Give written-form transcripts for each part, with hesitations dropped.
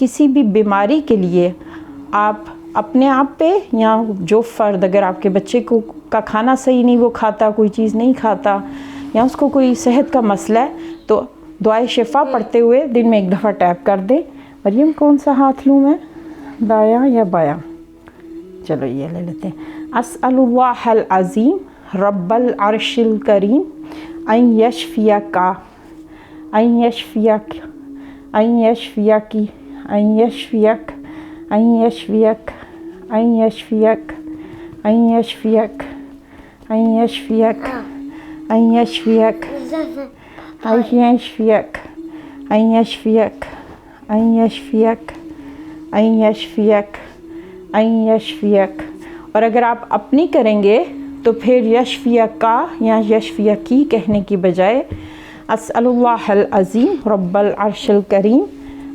کسی بھی بیماری کے لیے آپ اپنے آپ پہ یا جو فرد اگر آپ کے بچے کو کا کھانا صحیح نہیں، وہ کھاتا، کوئی چیز نہیں کھاتا، یا اس کو کوئی صحت کا مسئلہ ہے، تو دعائے شفا پڑھتے ہوئے دن میں ایک دفعہ ٹیپ کر دیں۔ مریم کون سا ہاتھ لوں میں، دایاں یا بایاں؟ چلو یہ لے لیتے ہیں۔ اسأل اللہ العظیم رب العرش الکریم ان یشفیک ان یشفیک ان یشفیکی ان یشفیک ان یشفیک ان یشفیک ان یشفیک ان یشفیک ان یشفیک ان یشفیک ان یشفیک ان یشفیک ان یشفیک ان یشفیک۔ اور اگر آپ اپنی کریں گے تو پھر یشفیکا یا یشفیکی کہنے کی بجائے اسأل اللہ العظیم رب العرش الکریم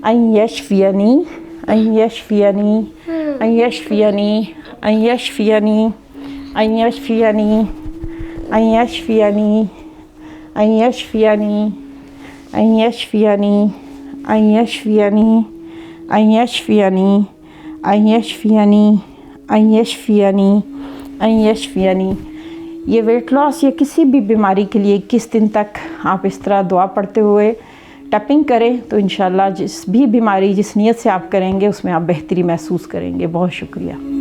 ان یشفینی ان یشفینی ان یشفینی ان یشفینی ان یشفینی ان یشفینی ان یشفینی ان یشفینی ان یشفینی ان یشفینی ان یشفینی ان یشفینی ان یشفینی۔ یہ ویٹ لاس یا کسی بھی بیماری کے لیے 21 دن تک آپ اس طرح دعا پڑھتے ہوئے ٹیپنگ کریں تو انشاءاللہ جس بھی بیماری جس نیت سے آپ کریں گے اس میں آپ بہتری محسوس کریں گے۔ بہت شکریہ۔